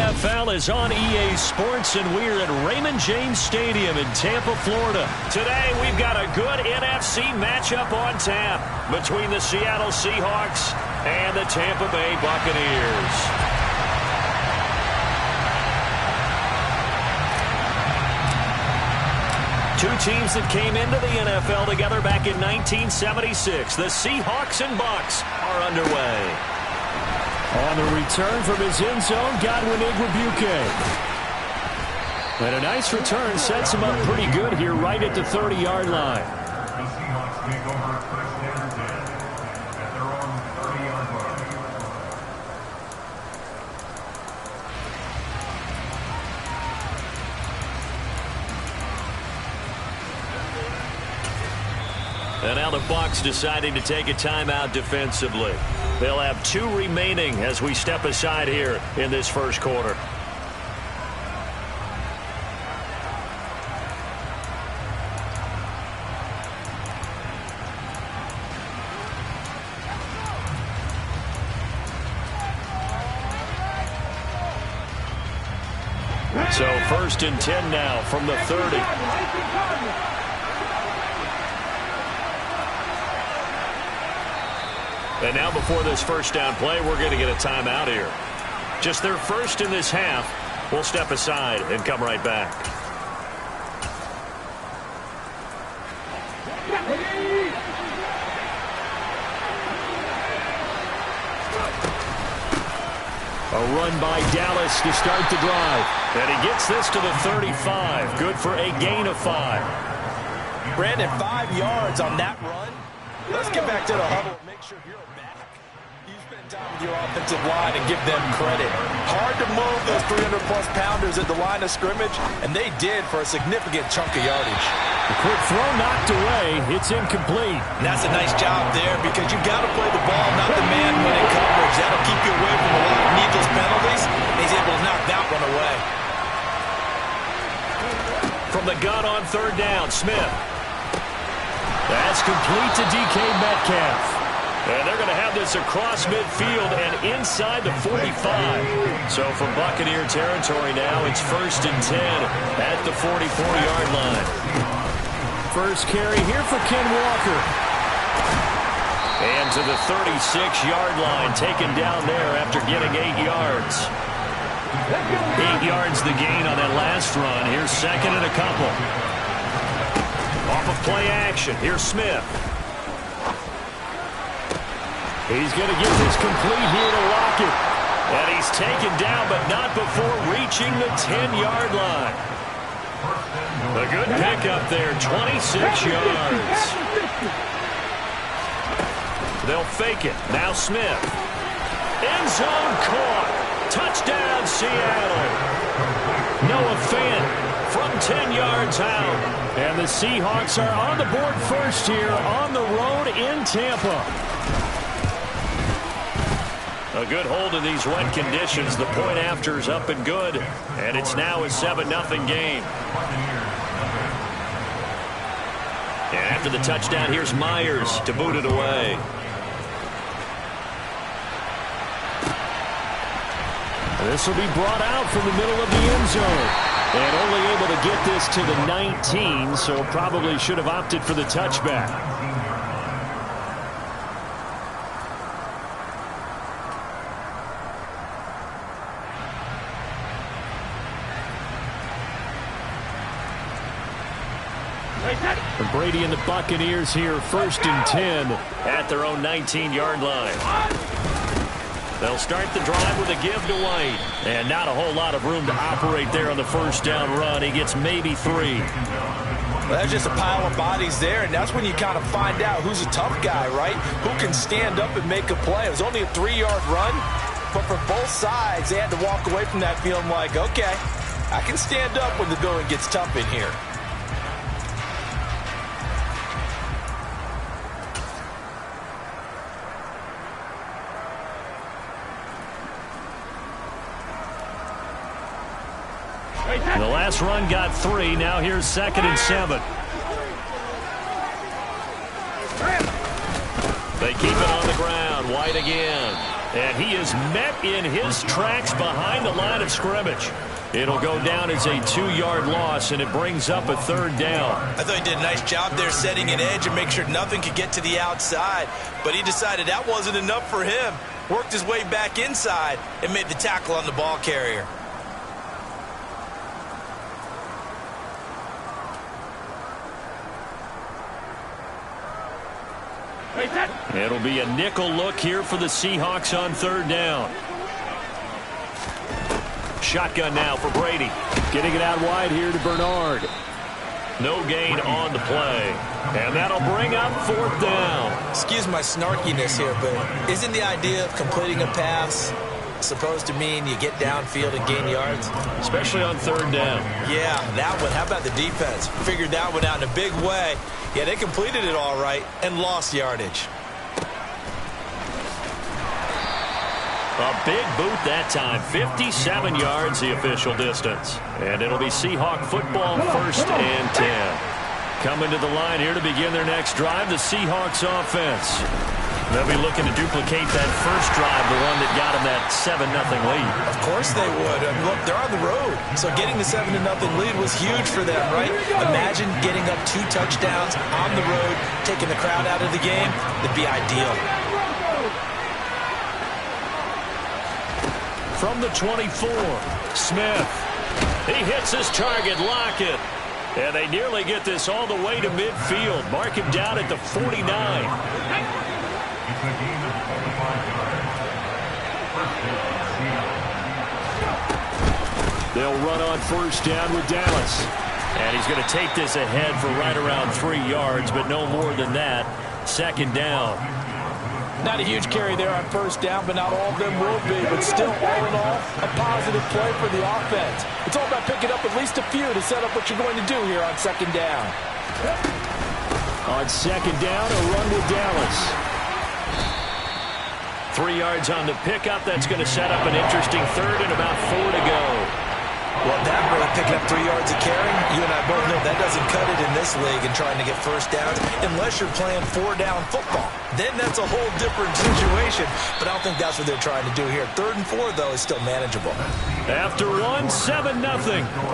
NFL is on EA Sports, and we're at Raymond James Stadium in Tampa, Florida. Today, we've got a good NFC matchup on tap between the Seattle Seahawks and the Tampa Bay Buccaneers. Two teams that came into the NFL together back in 1976. The Seahawks and Bucs are underway. On the return from his end zone, Godwin Igwebuike. And a nice return sets him up pretty good here right at the 30-yard line. The Seahawks take over at first and 10 at their own 30-yard line. And now the Bucs deciding to take a timeout defensively. They'll have 2 remaining as we step aside here in this first quarter. So first and 10 now from the 30. And now before this first down play, we're going to get a timeout here. Just their first in this half. We'll step aside and come right back. A run by Dallas to start the drive. And he gets this to the 35. Good for a gain of 5. Brandon, 5 yards on that run. Let's get back to the huddle and make sure you're back. You spend time with your offensive line and give them credit. Hard to move those 300-plus pounders at the line of scrimmage, and they did for a significant chunk of yardage. The quick throw knocked away. It's incomplete. And that's a nice job there because you've got to play the ball, not the man when in coverage. That'll keep you away from a lot of needless penalties. He's able to knock that one away. From the gun on third down, Smith. That's complete to DK Metcalf. And they're going to have this across midfield and inside the 45. So from Buccaneer territory now, it's first and 10 at the 44-yard line. First carry here for Ken Walker. And to the 36-yard line, taken down there after getting 8 yards. 8 yards the gain on that last run. Here's second and a couple. Off of play action. Here's Smith. He's going to get this complete here to Lockett. And he's taken down, but not before reaching the 10-yard line. A good pickup there, 26 yards. They'll fake it. Now Smith. End zone caught. Touchdown, Seattle. Noah Fant from 10 yards out. And the Seahawks are on the board first here on the road in Tampa. A good hold in these wet conditions. The point after is up and good. And it's now a 7-0 game. And after the touchdown, here's Myers to boot it away. This will be brought out from the middle of the end zone. And only able to get this to the 19, so probably should have opted for the touchback. And Brady and the Buccaneers here first and 10 at their own 19-yard line. They'll start the drive with a give to White. And not a whole lot of room to operate there on the first down run. He gets maybe 3. Well, that's just a pile of bodies there, and that's when you kind of find out who's a tough guy, right? Who can stand up and make a play. It was only a 3-yard run, but for both sides, they had to walk away from that feeling like, okay, I can stand up when the going gets tough in here. The last run got 3. Now here's second and 7. They keep it on the ground. right again. And he is met in his tracks behind the line of scrimmage. It'll go down as a 2-yard loss, and it brings up a 3rd down. I thought he did a nice job there setting an edge and make sure nothing could get to the outside. But he decided that wasn't enough for him. Worked his way back inside and made the tackle on the ball carrier. It'll be a nickel look here for the Seahawks on 3rd down. Shotgun now for Brady. Getting it out wide here to Bernard. No gain on the play. And that'll bring up 4th down. Excuse my snarkiness here, but isn't the idea of completing a pass supposed to mean you get downfield and gain yards? Especially on 3rd down. Yeah, that one. How about the defense? Figured that one out in a big way. Yeah, they completed it all right and lost yardage. A big boot that time. 57 yards the official distance. And it'll be Seahawk football 1st and 10. Coming to the line here to begin their next drive, the Seahawks offense. They'll be looking to duplicate that first drive, the one that got them that 7-0 lead. Of course they would. I mean, look, they're on the road. So getting the 7-0 lead was huge for them, right? Imagine getting up 2 touchdowns on the road, taking the crowd out of the game. It'd be ideal. From the 24, Smith. He hits his target, Lockett. And they nearly get this all the way to midfield. Mark him down at the 49. They'll run on 1st down with Dallas. And he's going to take this ahead for right around 3 yards, but no more than that. 2nd down. Not a huge carry there on 1st down, but not all of them will be. But still, all in all, a positive play for the offense. It's all about picking up at least a few to set up what you're going to do here on 2nd down. On 2nd down, a run with Dallas. 3 yards on the pickup. That's going to set up an interesting 3rd and about 4 to go. Well, that really picking up 3 yards of carry, you and I both know that doesn't cut it in this league and trying to get 1st downs unless you're playing 4-down football. Then that's a whole different situation, but I don't think that's what they're trying to do here. 3rd and 4, though, is still manageable. After 1, 7-0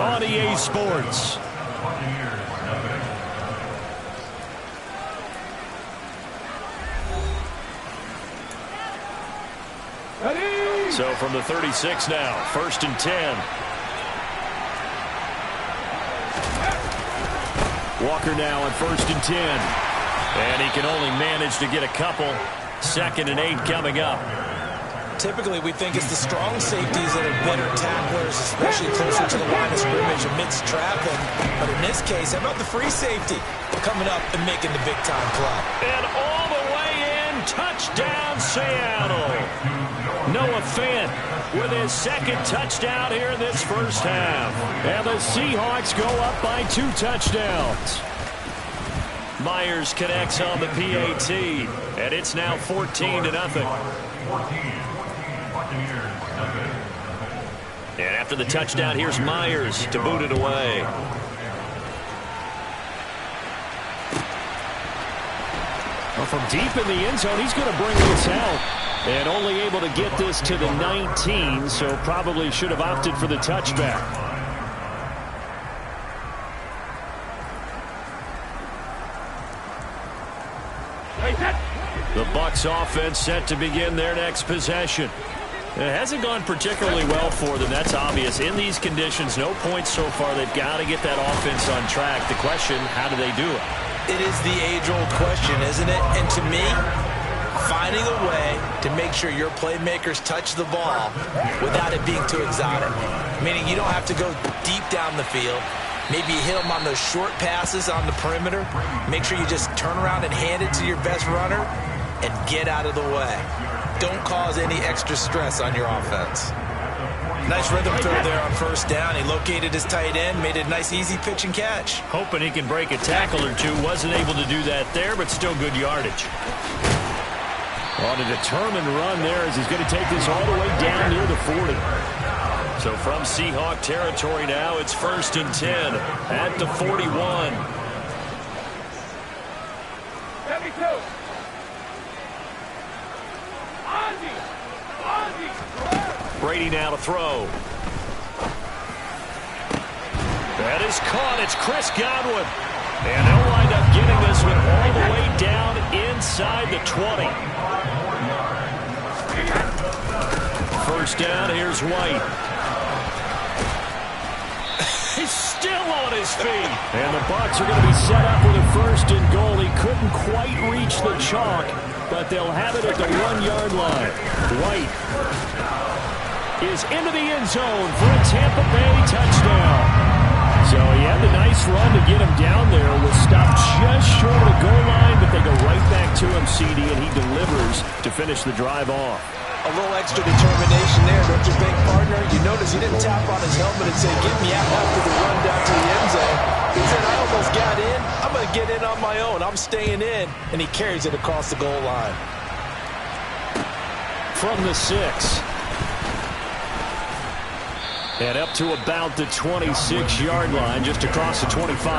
on EA Sports. So from the 36 now, 1st and 10. Walker now on 1st and 10. And he can only manage to get a couple. 2nd and 8 coming up. Typically, we think it's the strong safeties that are better tacklers, especially closer to the line of scrimmage amidst traffic. But in this case, how about the free safety coming up and making the big-time play? And all the way in, touchdown Seattle. Noah Fant with his 2nd touchdown here in this 1st half. And the Seahawks go up by 2 touchdowns. Myers connects on the PAT, and it's now 14-0. And after the touchdown, here's Myers to boot it away. Well, from deep in the end zone, he's going to bring this out. And only able to get this to the 19, so probably should have opted for the touchback. The Bucs offense set to begin their next possession. It hasn't gone particularly well for them. That's obvious. In these conditions, no points so far. They've got to get that offense on track. The question, how do they do it? It is the age-old question, isn't it? And to me, finding a way to make sure your playmakers touch the ball without it being too exotic. Meaning you don't have to go deep down the field. Maybe you hit them on those short passes on the perimeter. Make sure you just turn around and hand it to your best runner and get out of the way. Don't cause any extra stress on your offense. Nice rhythm throw there on 1st down. He located his tight end, made a nice easy pitch and catch. Hoping he can break a tackle or two. Wasn't able to do that there, but still good yardage. On a determined run there as he's going to take this all the way down near the 40. So from Seahawk territory now, it's 1st and 10 at the 41. Brady now to throw. That is caught. It's Chris Godwin. And they'll wind up getting this one all the way down inside the 20. First down, here's White. He's still on his feet. And the Bucs are going to be set up with a first and goal. He couldn't quite reach the chalk, but they'll have it at the 1-yard line. White is into the end zone for a Tampa Bay touchdown. So he had the nice run to get him down there. Was stopped just short of the goal line, but they go right back to him, CD, and he delivers to finish the drive off. A little extra determination there, don't you think, partner? You notice he didn't tap on his helmet and say, get me out after the run down to the end zone. He said, I almost got in. I'm going to get in on my own. I'm staying in. And he carries it across the goal line. From the 6. And up to about the 26-yard line, just across the 25. The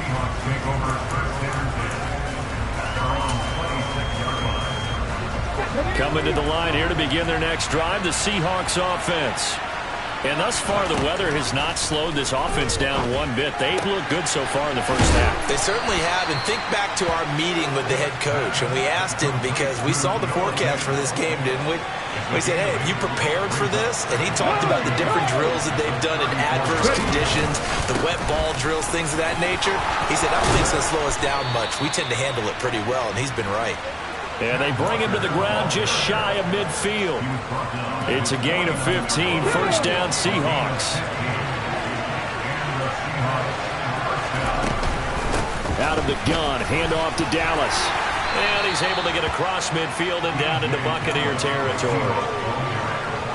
Seahawks take over first down at their own 26-yard line. Coming to the line here to begin their next drive, the Seahawks offense. And thus far, the weather has not slowed this offense down one bit. They've looked good so far in the first half. They certainly have. And think back to our meeting with the head coach. And we asked him because we saw the forecast for this game, didn't we? We said, hey, have you prepared for this? And he talked about the different drills that they've done in adverse conditions, the wet ball drills, things of that nature. He said, I don't think it's going to slow us down much. We tend to handle it pretty well, and he's been right. And they bring him to the ground just shy of midfield. It's a gain of 15. First down, Seahawks. Out of the gun, handoff to Dallas. And he's able to get across midfield and down into Buccaneer territory.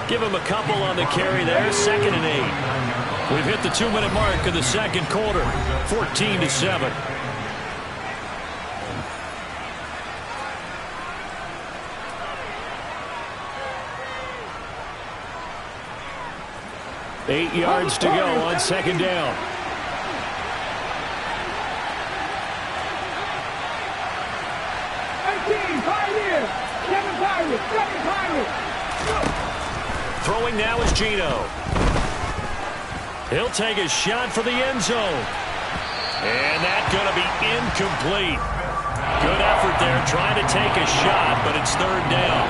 Give him a couple on the carry there. 2nd and 8. We've hit the 2-minute mark of the second quarter. 14-7. Eight yards to go on second down. Throwing now is Gino. He'll take a shot for the end zone. And that's going to be incomplete. Good effort there trying to take a shot, but it's third down.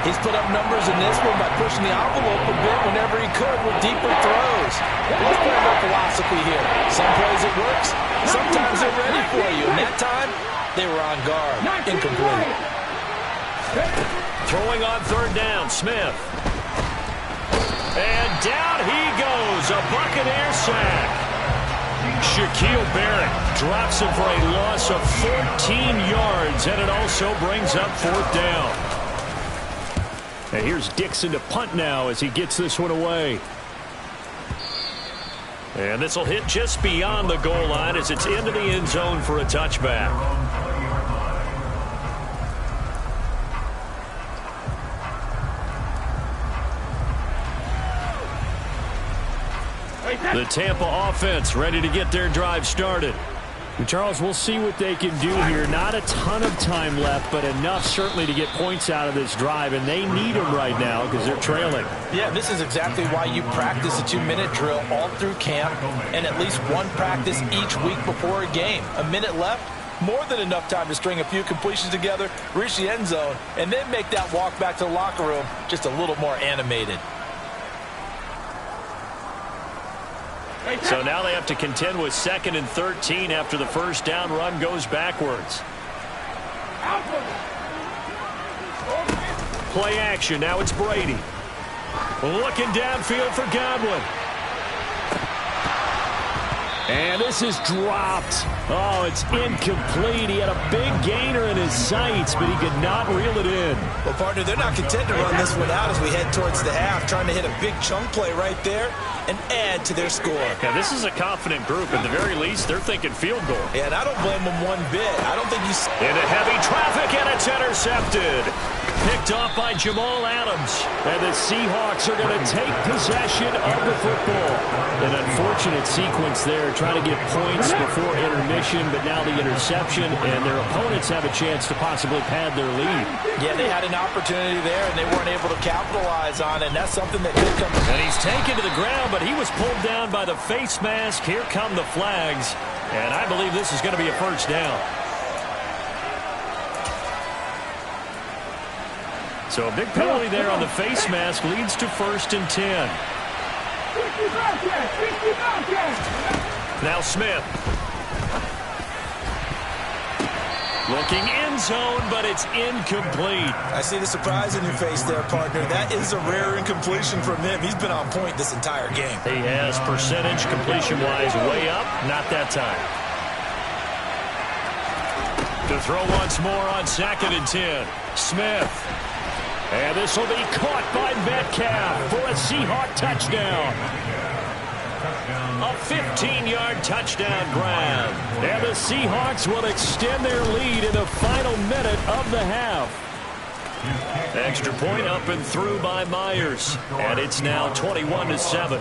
He's put up numbers in this one by pushing the envelope a bit whenever he could with deeper throws. Let's play their philosophy here. Some plays it works. Sometimes they're ready for you. And that time, they were on guard. Incomplete. Throwing on third down, Smith. And down he goes. A Buccaneer sack. Shaquille Barrett drops him for a loss of 14 yards, and it also brings up fourth down. And here's Dixon to punt now as he gets this one away. And this will hit just beyond the goal line as it's into the end zone for a touchback. The Tampa offense ready to get their drive started. And Charles, we'll see what they can do here. Not a ton of time left, but enough certainly to get points out of this drive, and they need them right now because they're trailing. Yeah, this is exactly why you practice a 2-minute drill all through camp and at least one practice each week before a game. A minute left, more than enough time to string a few completions together, reach the end zone, and then make that walk back to the locker room just a little more animated. So now they have to contend with 2nd and 13 after the first down run goes backwards. Play action. Now it's Brady. Looking downfield for Godwin. And this is dropped. Oh, it's incomplete. He had a big gainer in his sights, but he could not reel it in. Well, partner, they're not content to run this one out as we head towards the half, trying to hit a big chunk play right there and add to their score. Yeah, this is a confident group. At the very least, they're thinking field goal. Yeah, and I don't blame them one bit. I don't think you... Into heavy traffic, and it's intercepted. picked off by Jamal Adams. And the Seahawks are going to take possession of the football. An unfortunate sequence there, trying to get points before intermission, but now the interception, and their opponents have a chance to possibly pad their lead. Yeah, they had an opportunity there, and they weren't able to capitalize on it, and that's something that could come. And he's taken to the ground, but he was pulled down by the face mask. Here come the flags, and I believe this is going to be a first down. So a big penalty there on the face mask leads to 1st and 10. Now Smith. Looking end zone, but it's incomplete. I see the surprise in your face there, partner. That is a rare incompletion from him. He's been on point this entire game. He has percentage completion-wise way up. Not that time. To throw once more on 2nd and 10. Smith. And this will be caught by Metcalf for a Seahawk touchdown. A 15-yard touchdown grab. And the Seahawks will extend their lead in the final minute of the half. Extra point up and through by Myers. And it's now 21-7.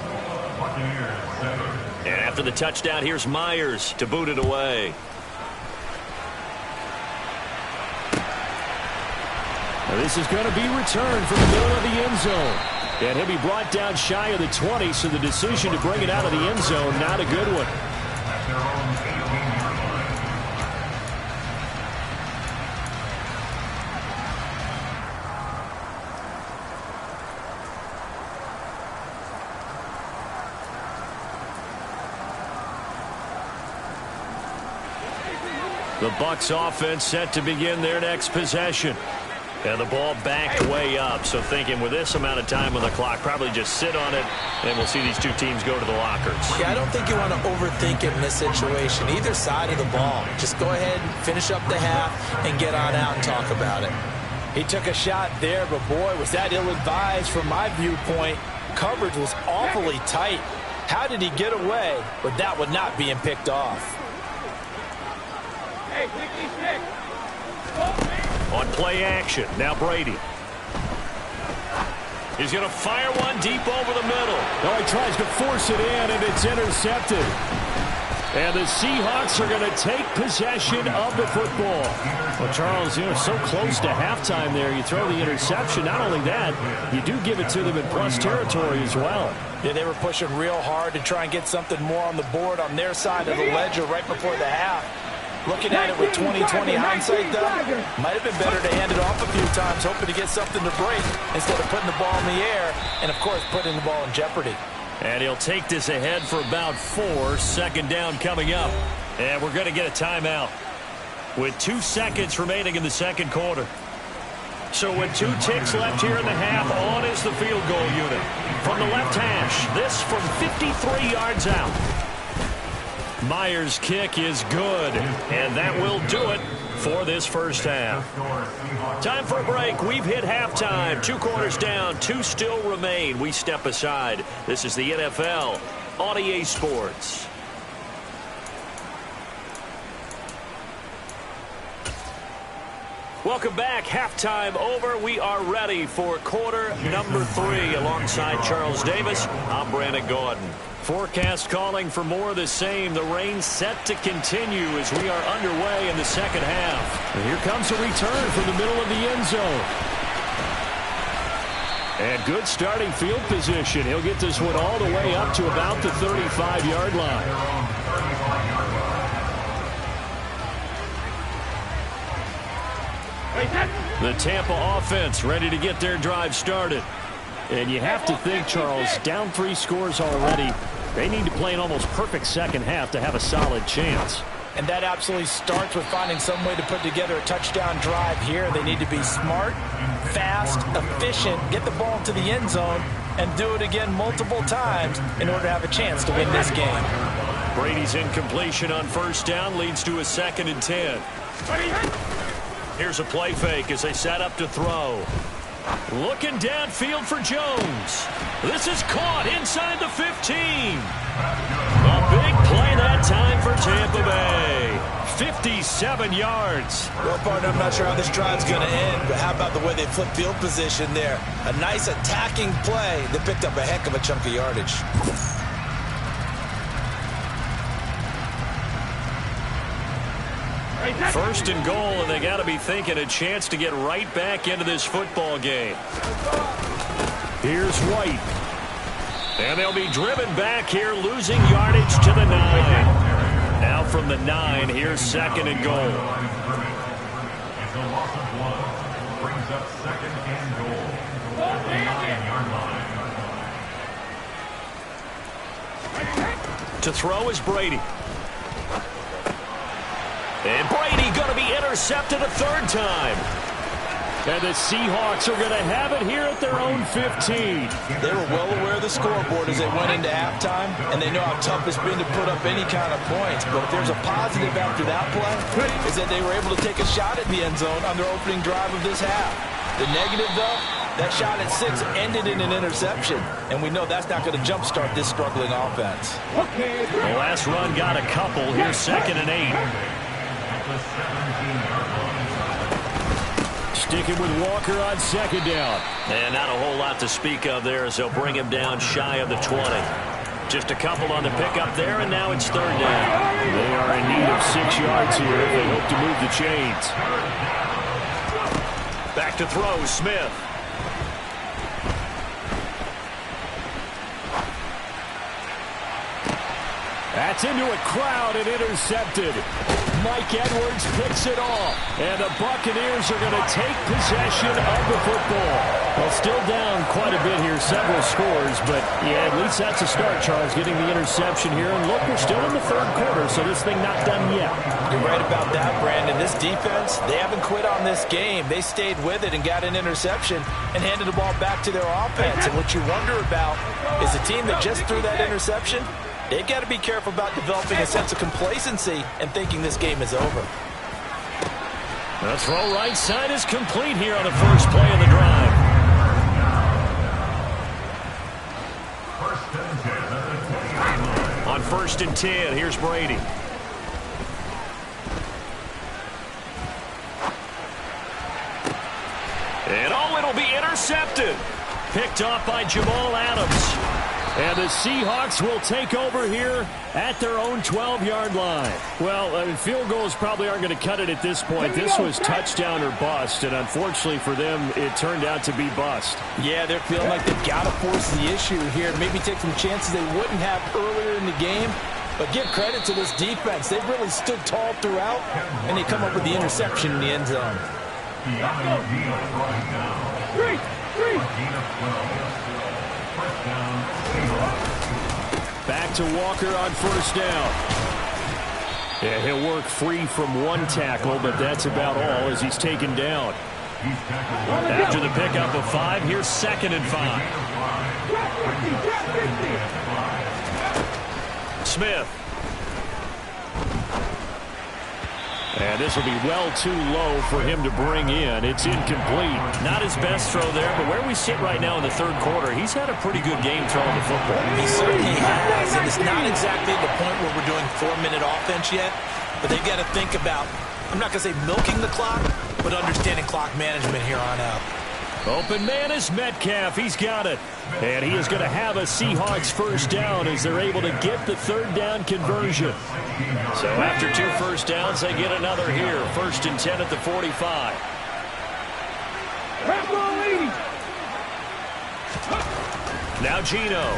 And after the touchdown, here's Myers to boot it away. Now this is going to be returned from the middle of the end zone. And he'll be brought down shy of the 20, so the decision to bring it out of the end zone, not a good one. The Bucs offense set to begin their next possession. And the ball backed way up, so thinking with this amount of time on the clock, probably just sit on it, and we'll see these two teams go to the lockers. Yeah, I don't think you want to overthink it in this situation. Either side of the ball. Just go ahead and finish up the half and get on out and talk about it. He took a shot there, but boy, was that ill-advised from my viewpoint. Coverage was awfully tight. How did he get away with that one not being picked off? Hey, 66. On play action, now Brady. He's going to fire one deep over the middle. No, he tries to force it in, and it's intercepted. And the Seahawks are going to take possession of the football. Well, Charles, so close to halftime there. You throw the interception. Not only that, you do give it to them in plus territory as well. Yeah, they were pushing real hard to try and get something more on the board on their side of the ledger right before the half. Looking at it with 20/20 hindsight, though, might have been better to hand it off a few times, hoping to get something to break instead of putting the ball in the air and, of course, putting the ball in jeopardy. And he'll take this ahead for about 4. 2nd down coming up. And we're going to get a timeout with 2 seconds remaining in the 2nd quarter. So with 2 ticks left here in the half, on is the field goal unit. From the left hash, this from 53 yards out. Myers' kick is good, and that will do it for this first half. Time for a break. We've hit halftime. 2 quarters down, 2 still remain. We step aside. This is the NFL on EA Sports. Welcome back. Halftime over. We are ready for quarter number 3. Alongside Charles Davis, I'm Brandon Gordon. Forecast calling for more of the same. The rain set to continue as we are underway in the 2nd half. And here comes a return from the middle of the end zone. And good starting field position. He'll get this one all the way up to about the 35-yard line. The Tampa offense ready to get their drive started. And you have to think, Charles, down 3 scores already. They need to play an almost perfect 2nd half to have a solid chance. And that absolutely starts with finding some way to put together a touchdown drive here. They need to be smart, fast, efficient, get the ball to the end zone, and do it again multiple times in order to have a chance to win this game. Brady's incompletion on 1st down leads to a 2nd and 10. Here's a play fake as they set up to throw. Looking downfield for Jones. This is caught inside the 15. A big play that time for Tampa Bay. 57 yards. Well, partner, I'm not sure how this drive's going to end, but how about the way they flipped field position there? A nice attacking play that picked up a heck of a chunk of yardage. First and goal, and they got to be thinking a chance to get right back into this football game. Here's White. And they'll be driven back here, losing yardage to the 9. Now from the 9, here's second and goal. It's a loss of 1. Brings up second and goal. At the 9-yard line. To throw is Brady. And Brady going to be intercepted a third time. And the Seahawks are going to have it here at their own 15. They were well aware of the scoreboard as they went into halftime, and they know how tough it's been to put up any kind of points. But if there's a positive after that play, is that they were able to take a shot at the end zone on their opening drive of this half. The negative, though, that shot at 6 ended in an interception, and we know that's not going to jumpstart this struggling offense. The last run got a couple. Here's second and 8. Sticking with Walker on second down. And not a whole lot to speak of there as they'll bring him down shy of the 20. Just a couple on the pickup there, and now it's third down. They are in need of 6 yards here if they hope to move the chains. Back to throw, Smith. That's into a crowd and intercepted. Mike Edwards picks it off. And the Buccaneers are going to take possession of the football. Well, still down quite a bit here, several scores. But, yeah, at least that's a start, Charles, getting the interception here. And look, we're still in the third quarter, so this thing not done yet. You're right about that, Brandon. This defense, they haven't quit on this game. They stayed with it and got an interception and handed the ball back to their offense. And what you wonder about is the team that just threw that interception, they've got to be careful about developing a sense of complacency and thinking this game is over. The throw right side is complete here on the first play of the drive. On 1st and 10, here's Brady. And it'll be intercepted. Picked off by Jamal Adams. And the Seahawks will take over here at their own 12-yard line. Well, field goals probably aren't going to cut it at this point. This was touchdown or bust, and unfortunately for them, it turned out to be bust. Yeah, they're feeling like they've got to force the issue here. Maybe take some chances they wouldn't have earlier in the game. But give credit to this defense. They've really stood tall throughout, and they come up with the interception in the end zone. Back to Walker on first down. Yeah, he'll work free from one tackle, but that's about all as he's taken down. After the pickup of 5, here's second and 5. Smith. And this will be well too low for him to bring in. It's incomplete. Not his best throw there, but where we sit right now in the third quarter, he's had a pretty good game throwing the football. He certainly has, and it's not exactly the point where we're doing 4-minute offense yet, but they've got to think about, I'm not going to say milking the clock, but understanding clock management here on out. Open man is Metcalf. He's got it. And he is going to have a Seahawks first down as they're able to get the third down conversion. So after 2 first downs, they get another here. 1st and 10 at the 45. Now Geno.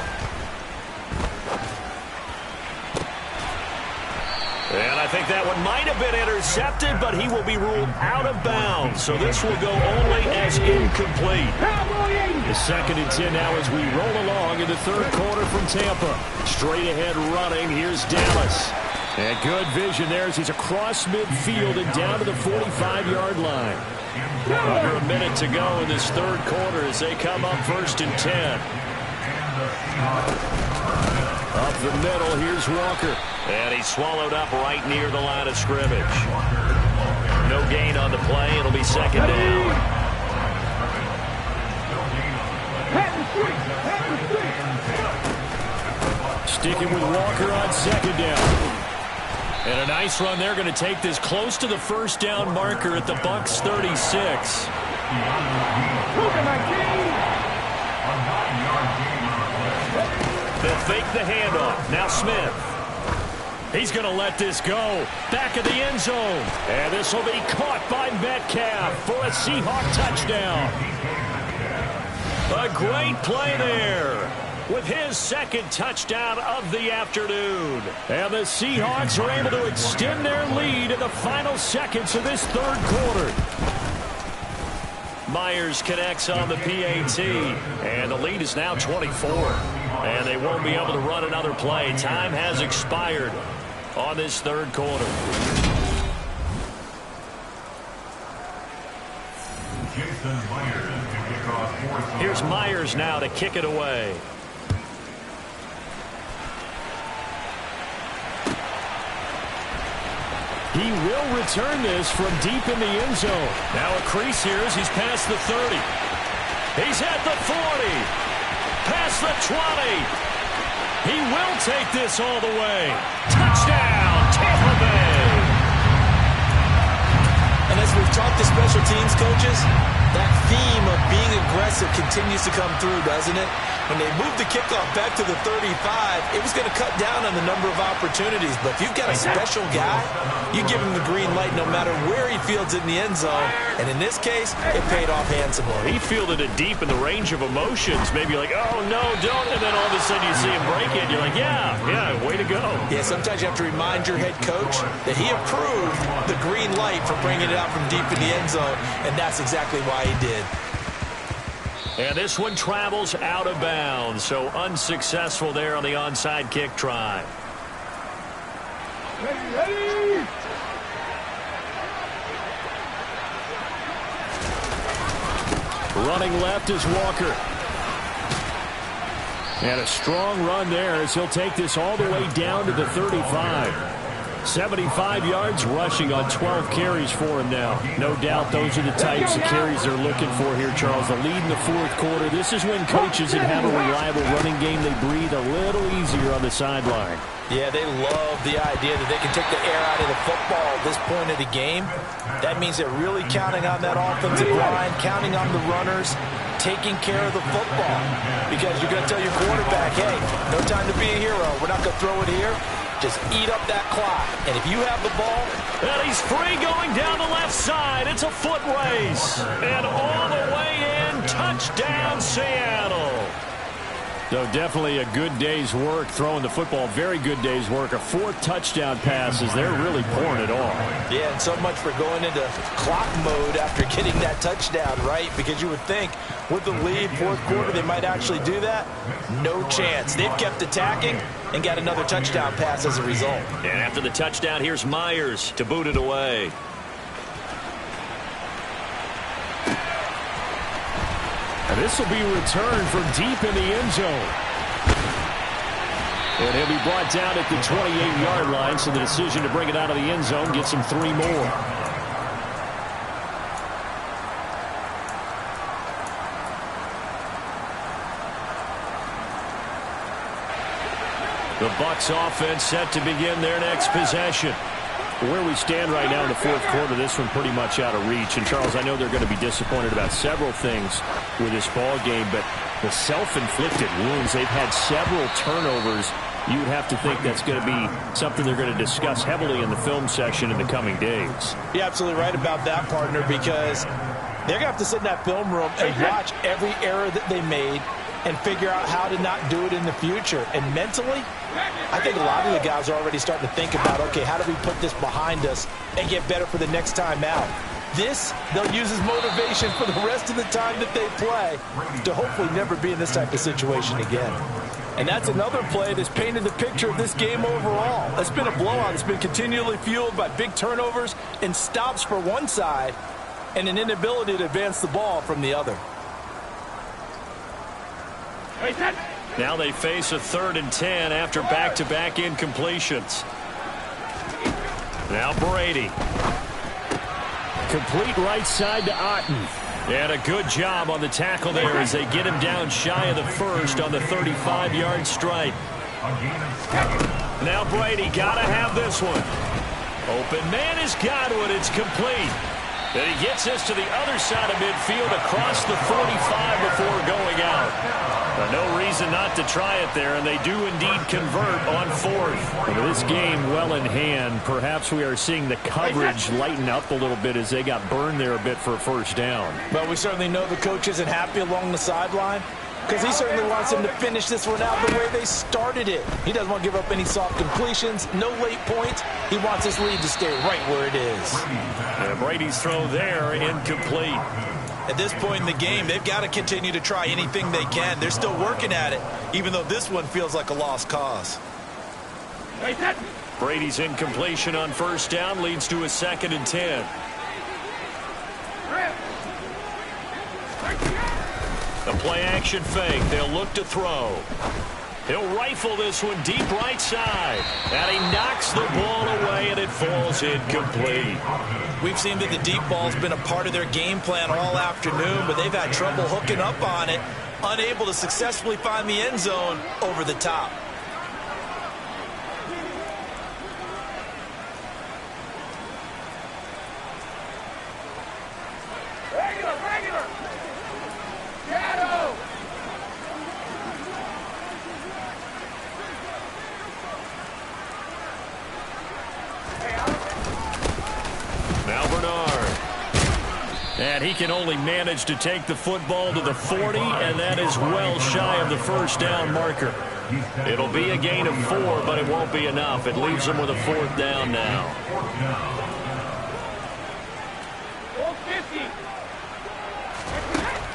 And I think that one might have been intercepted, but he will be ruled out of bounds. So this will go only as incomplete. The 2nd and 10 now as we roll along in the third quarter from Tampa. Straight ahead running. Here's Dallas. And good vision there as he's across midfield and down to the 45-yard line. Under a minute to go in this third quarter as they come up 1st and 10. Up the middle, here's Walker. And he's swallowed up right near the line of scrimmage. No gain on the play. It'll be second down. Sticking with Walker on second down. And a nice run there, going to take this close to the first down marker at the Bucs 36. They'll fake the handoff. Now Smith. He's going to let this go. Back of the end zone. And this will be caught by Metcalf for a Seahawk touchdown. A great play there with his second touchdown of the afternoon. And the Seahawks are able to extend their lead in the final seconds of this third quarter. Myers connects on the PAT, and the lead is now 24. And they won't be able to run another play. Time has expired on this third quarter. Here's Myers now to kick it away. He will return this from deep in the end zone. Now a crease here as he's past the 30. He's at the 40. Past the 20. He will take this all the way. Touchdown, Tampa Bay. And as we've talked to special teams coaches, that theme of being aggressive continues to come through, doesn't it? When they moved the kickoff back to the 35, it was going to cut down on the number of opportunities. But if you've got a special guy, you give him the green light no matter where he fields it in the end zone. And in this case, it paid off handsomely. He fielded it deep in the range of emotions. Maybe like, oh, no, don't. And then all of a sudden you see him break it. You're like, yeah, way to go. Yeah, sometimes you have to remind your head coach that he approved the green light for bringing it out from deep in the end zone. And that's exactly why he did. And this one travels out of bounds, so unsuccessful there on the onside kick try. Ready. Running left is Walker. And a strong run there as he'll take this all the way down to the 35. 75 yards rushing on 12 carries for him now. No doubt those are the types of carries they're looking for here, Charles. The lead in the fourth quarter. This is when coaches that have a reliable running game, they breathe a little easier on the sideline. Yeah, they love the idea that they can take the air out of the football at this point of the game. That means they're really counting on that offensive line, counting on the runners, taking care of the football. Because you're going to tell your quarterback, hey, no time to be a hero. We're not going to throw it here. Just eat up that clock. And if you have the ball... And he's free going down the left side. It's a foot race. And all the way in, touchdown Seattle. So definitely a good day's work throwing the football. Very good day's work. A fourth touchdown pass as they're really pouring it on. Yeah, and so much for going into clock mode after getting that touchdown, right? Because you would think with the lead, fourth quarter, they might actually do that. No chance. They've kept attacking and got another touchdown pass as a result. And after the touchdown, here's Myers to boot it away. And this will be returned from deep in the end zone. And he'll be brought down at the 28-yard line, so the decision to bring it out of the end zone gets him 3 more. The Bucs offense set to begin their next possession. Where we stand right now in the fourth quarter, this one pretty much out of reach. And, Charles, I know they're going to be disappointed about several things with this ball game, but the self-inflicted wounds, they've had several turnovers. You'd have to think that's going to be something they're going to discuss heavily in the film session in the coming days. You're absolutely right about that, partner, because they're going to have to sit in that film room and watch every error that they made and figure out how to not do it in the future. And mentally, I think a lot of the guys are already starting to think about, okay, how do we put this behind us and get better for the next time out? This, they'll use as motivation for the rest of the time that they play to hopefully never be in this type of situation again. And that's another play that's painted the picture of this game overall. It's been a blowout. It's been continually fueled by big turnovers and stops for one side and an inability to advance the ball from the other. Now they face a 3rd and 10 after back-to-back incompletions. Now Brady. Complete right side to Otten. And a good job on the tackle there as they get him down shy of the first on the 35-yard stripe. Now Brady got to have this one. Open man is Godwin. It's complete. And he gets this to the other side of midfield across the 45 before going out. No reason not to try it there, and they do indeed convert on fourth. With this game well in hand, perhaps we are seeing the coverage lighten up a little bit as they got burned there a bit for a first down. But we certainly know the coach isn't happy along the sideline, because he certainly wants them to finish this one out the way they started it. He doesn't want to give up any soft completions, no late points. He wants his lead to stay right where it is. And Brady's throw there, incomplete. At this point in the game, they've got to continue to try anything they can. They're still working at it, even though this one feels like a lost cause. Brady's incompletion on first down leads to a 2nd and 10. A play-action fake. They'll look to throw. He'll rifle this one deep right side. And he knocks the ball away, and it falls incomplete. We've seen that the deep ball's been a part of their game plan all afternoon, but they've had trouble hooking up on it, unable to successfully find the end zone over the top. And he can only manage to take the football to the 40, and that is well shy of the first down marker. It'll be a gain of 4, but it won't be enough. It leaves them with a 4th down now.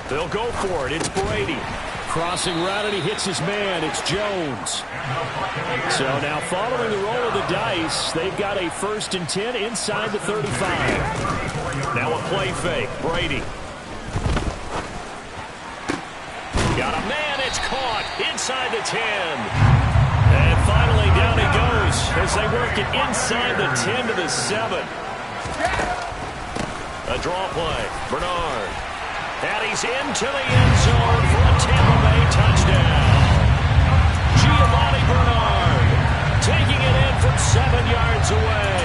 They'll go for it. It's Brady. Crossing route, and he hits his man. It's Jones. So now following the roll of the dice, they've got a 1st and 10 inside the 35. Now a play fake. Brady. Got a man. It's caught inside the 10. And finally down he goes as they work it inside the 10 to the 7. A draw play. Bernard. And he's into the end zone for a Tampa Bay touchdown. Giovanni Bernard taking it in from 7 yards away.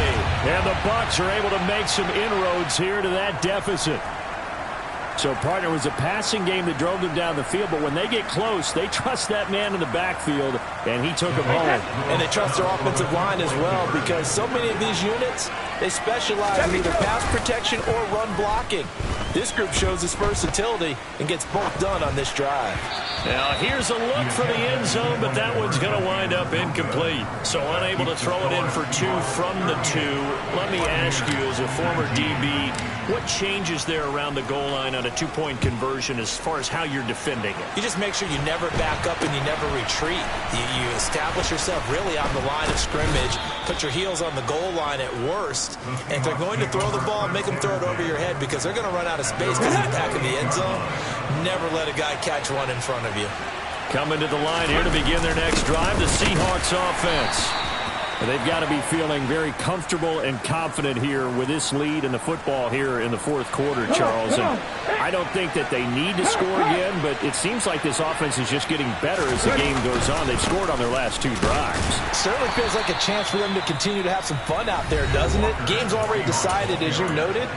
And the Bucs are able to make some inroads here to that deficit. So, partner, it was a passing game that drove them down the field, but when they get close, they trust that man in the backfield, and he took him home. And they trust their offensive line as well, because so many of these units, they specialize in either pass protection or run blocking. This group shows its versatility and gets both done on this drive. Now, here's a look for the end zone, but that one's going to wind up incomplete. So unable to throw it in for 2 from the 2. Let me ask you, as a former DB, what changes there around the goal line on a 2-point conversion as far as how you're defending it? You just make sure you never back up and you never retreat. You establish yourself really on the line of scrimmage, put your heels on the goal line at worst, and if they're going to throw the ball, make them throw it over your head because they're going to run out of space because of the back of the end zone. Never let a guy catch one in front of you. Coming to the line here to begin their next drive, the Seahawks offense. They've got to be feeling very comfortable and confident here with this lead in the football here in the 4th quarter, Charles. And I don't think that they need to score again, but it seems like this offense is just getting better as the game goes on. They've scored on their last 2 drives. Certainly feels like a chance for them to continue to have some fun out there, doesn't it? Game's already decided, as you noted.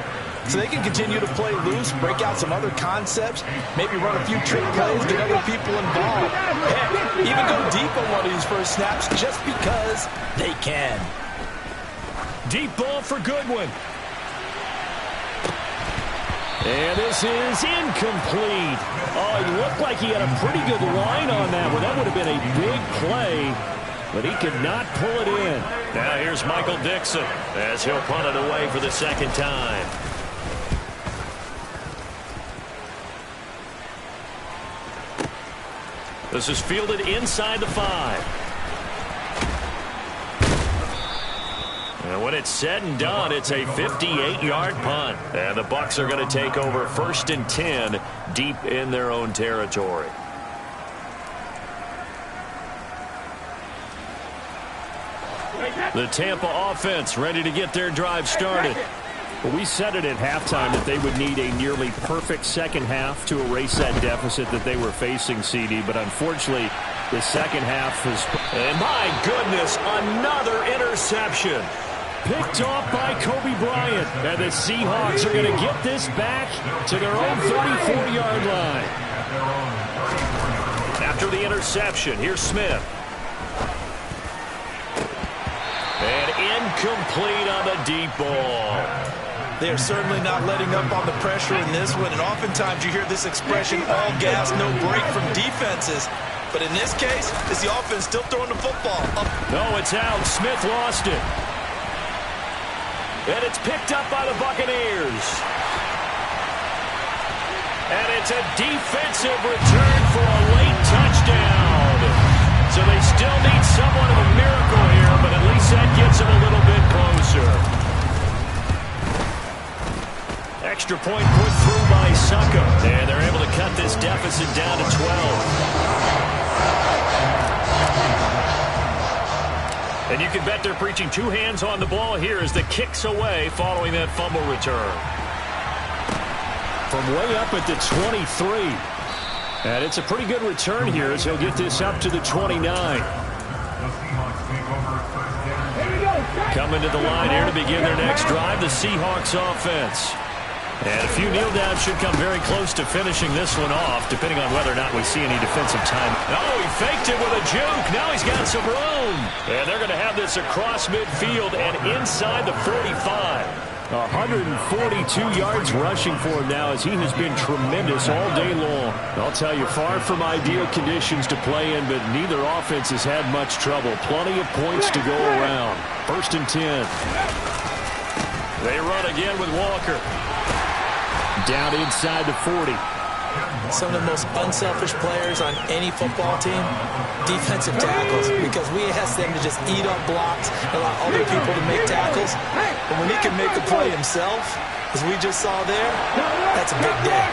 So they can continue to play loose, break out some other concepts, maybe run a few trick plays, get other people involved. Heck, even go deep on one of these first snaps just because they can. Deep ball for Goodwin. And this is incomplete. Oh, it looked like he had a pretty good line on that one. That would have been a big play, but he could not pull it in. Now here's Michael Dixon as he'll punt it away for the 2nd time. This is fielded inside the 5. And when it's said and done, it's a 58-yard punt. And the Bucs are going to take over 1st and 10 deep in their own territory. The Tampa offense ready to get their drive started. Well, we said it at halftime that they would need a nearly perfect second half to erase that deficit that they were facing, CD. But unfortunately, the second half was... And my goodness, another interception. picked off by Kobe Bryant. And the Seahawks are going to get this back to their own 34-yard line. After the interception, here's Smith. And incomplete on the deep ball. They are certainly not letting up on the pressure in this one, and oftentimes you hear this expression, all gas, no break from defenses. But in this case, is the offense still throwing the football up? No, it's out. Smith lost it. And it's picked up by the Buccaneers. And it's a defensive return for a late touchdown. So they still need somewhat of a miracle here, but at least that gets them a little bit closer. Extra point put through by Succo. And they're able to cut this deficit down to 12. And you can bet they're preaching two hands on the ball here as the kick's away following that fumble return. From way up at the 23. And it's a pretty good return here as he'll get this up to the 29. Coming to the line here to begin their next drive, the Seahawks offense. And a few kneel downs should come very close to finishing this one off, depending on whether or not we see any defensive time. Oh, he faked it with a juke. Now he's got some room. And they're going to have this across midfield and inside the 45. 142 yards rushing for him now as he has been tremendous all day long. I'll tell you, far from ideal conditions to play in, but neither offense has had much trouble. Plenty of points to go around. 1st and 10. They run again with Walker. Down inside the 40. Some of the most unselfish players on any football team, defensive tackles, because we ask them to just eat up blocks, allow other people to make tackles. But when he can make a play himself, as we just saw there, that's a big day.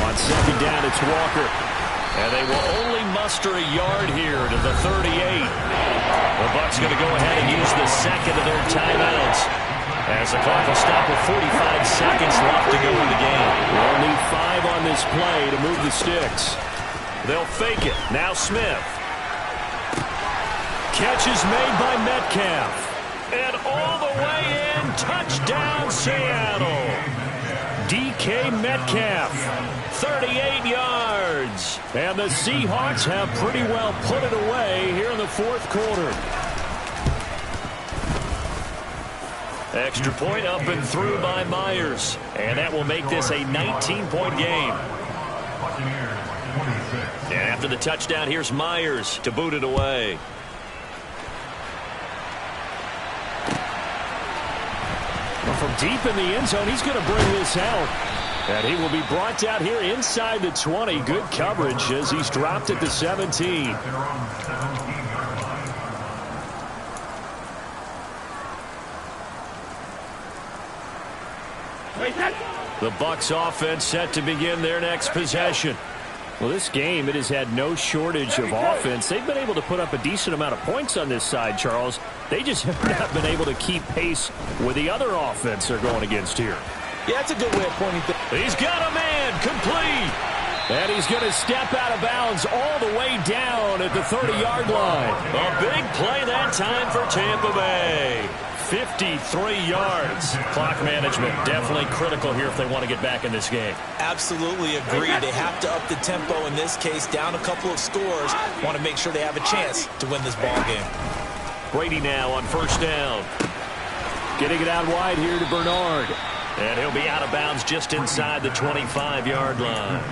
On 2nd down, it's Walker. And they will only muster a yard here to the 38. The Bucs going to go ahead and use the second of their timeouts, as the clock will stop with 45 seconds left to go in the game. We'll need 5 on this play to move the sticks. They'll fake it. Now Smith. Catch is made by Metcalf. And all the way in, touchdown Seattle. DK Metcalf, 38 yards. And the Seahawks have pretty well put it away here in the 4th quarter. Extra point up and through by Myers. And that will make this a 19-point game. And after the touchdown, here's Myers to boot it away. Well, from deep in the end zone, he's going to bring this out. And he will be brought down here inside the 20. Good coverage as he's dropped at the 17. The Bucs offense set to begin their next possession. Well, this game, it has had no shortage of offense. They've been able to put up a decent amount of points on this side, Charles. They just have not been able to keep pace with the other offense they're going against here. Yeah, that's a good way of pointing things. He's got a man complete. And he's going to step out of bounds all the way down at the 30-yard line. A big play that time for Tampa Bay. 53 yards. Clock management definitely critical here if they want to get back in this game. Absolutely agree. They have to up the tempo in this case, down a couple of scores. Want to make sure they have a chance to win this ball game. Brady now on 1st down. Getting it out wide here to Bernard. And he'll be out of bounds just inside the 25-yard line.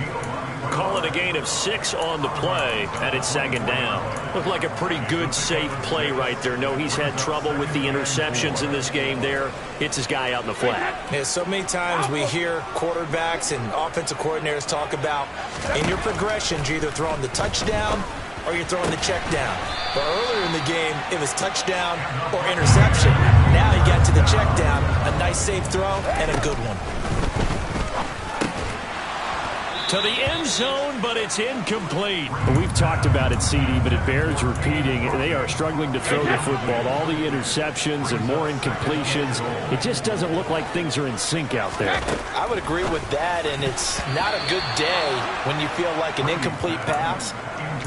Call it a gain of 6 on the play, and it's 2nd down. Looked like a pretty good, safe play right there. No, he's had trouble with the interceptions in this game there. Hits his guy out in the flat. Yeah, so many times we hear quarterbacks and offensive coordinators talk about in your progressions, you're either throwing the touchdown or you're throwing the check down. But earlier in the game, it was touchdown or interception. Now you got to the check down, a nice safe throw, and a good one. To the end zone, but it's incomplete. We've talked about it, CD, but it bears repeating. They are struggling to throw the football. All the interceptions and more incompletions. It just doesn't look like things are in sync out there. I would agree with that, and it's not a good day when you feel like an incomplete pass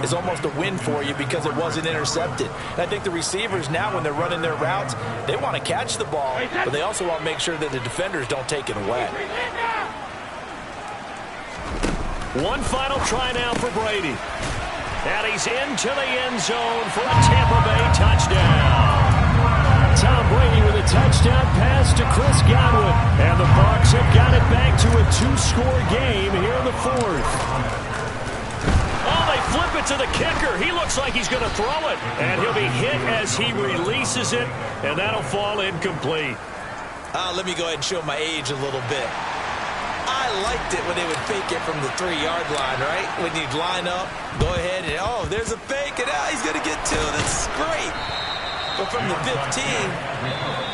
is almost a win for you because it wasn't intercepted. And I think the receivers now, when they're running their routes, they want to catch the ball, but they also want to make sure that the defenders don't take it away. One final try now for Brady. And he's into the end zone for a Tampa Bay touchdown. Tom Brady with a touchdown pass to Chris Godwin. And the Bucs have got it back to a 2-score game here in the fourth. Oh, they flip it to the kicker. He looks like he's going to throw it. And he'll be hit as he releases it. And that'll fall incomplete. Let me go ahead and show my age a little bit. I liked it when they would fake it from the 3-yard line, right? When you'd line up, go ahead and, oh, there's a fake, and he's going to get 2. That's great. But from the 15,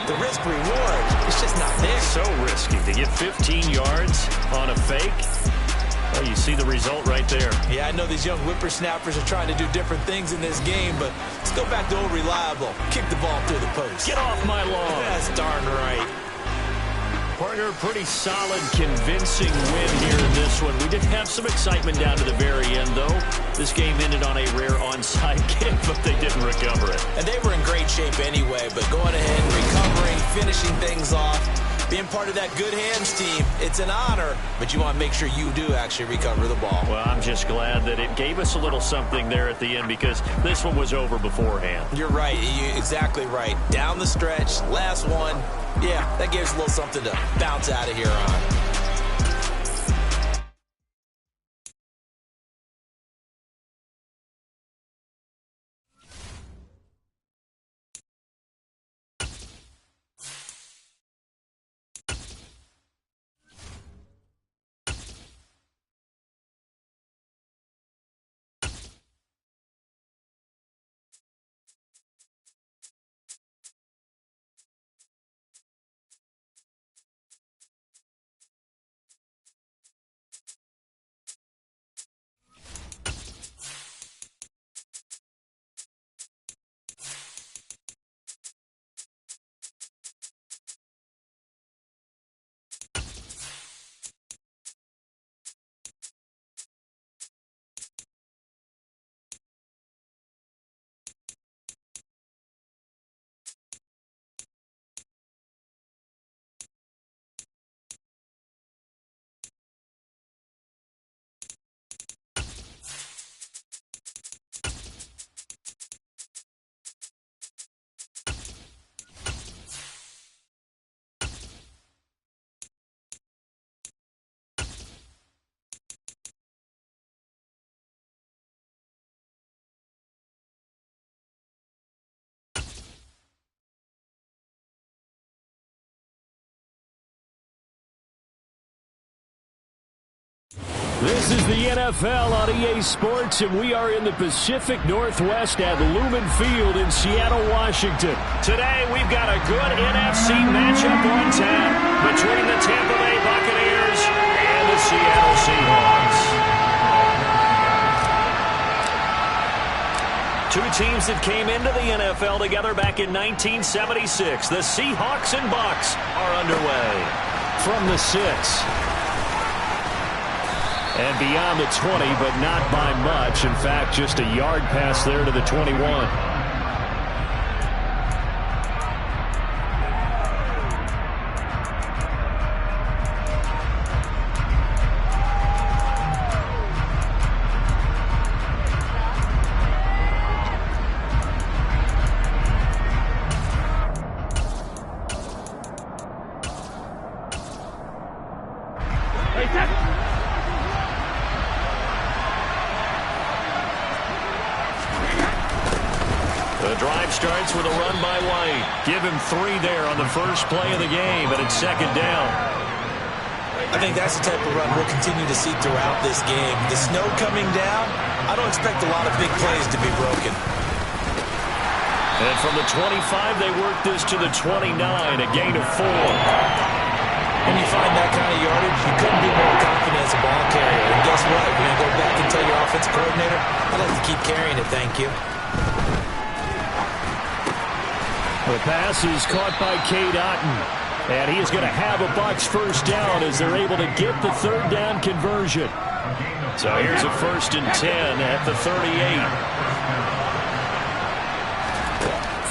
the risk-reward, it's just not there. So risky to get 15 yards on a fake. Well, you see the result right there. Yeah, I know these young whippersnappers are trying to do different things in this game, but let's go back to old reliable. Kick the ball through the post. Get off my lawn. That's darn right. Partner, pretty solid, convincing win here in this one. We did have some excitement down to the very end, though. This game ended on a rare onside kick, but they didn't recover it. And they were in great shape anyway, but going ahead, recovering, finishing things off, being part of that good hands team, it's an honor, but you want to make sure you do actually recover the ball. Well, I'm just glad that it gave us a little something there at the end because this one was over beforehand. You're right. You're exactly right. Down the stretch, last one. Yeah, that gives a little something to bounce out of here on. This is the NFL on EA Sports, and we are in the Pacific Northwest at Lumen Field in Seattle, Washington. Today, we've got a good NFC matchup on tap between the Tampa Bay Buccaneers and the Seattle Seahawks. Two teams that came into the NFL together back in 1976. The Seahawks and Bucs are underway from the 6. And beyond the 20, but not by much. In fact, just a yard pass there to the 21. The drive starts with a run by White. Give him 3 there on the first play of the game, and it's second down. I think that's the type of run we'll continue to see throughout this game. The snow coming down, I don't expect a lot of big plays to be broken. And from the 25, they work this to the 29, a gain of 4. When you find that kind of yardage, you couldn't be more confident as a ball carrier. And guess what? You're going to go back and tell your offensive coordinator, I'd like to keep carrying it, thank you. The pass is caught by Cade Otton. And he is going to have a Bucs first down as they're able to get the third down conversion. So here's a 1st and 10 at the 38.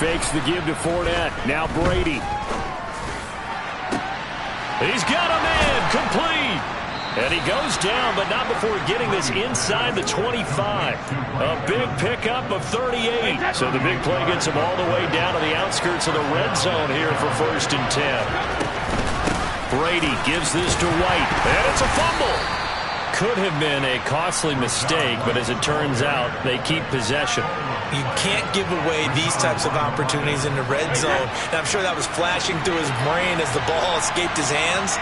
Fakes the give to Fournette. Now Brady. He's got a man complete. And he goes down, but not before getting this inside the 25. A big pickup of 38. So the big play gets him all the way down to the outskirts of the red zone here for 1st and 10. Brady gives this to White, and it's a fumble. Could have been a costly mistake, but as it turns out, they keep possession. You can't give away these types of opportunities in the red zone. And I'm sure that was flashing through his brain as the ball escaped his hands.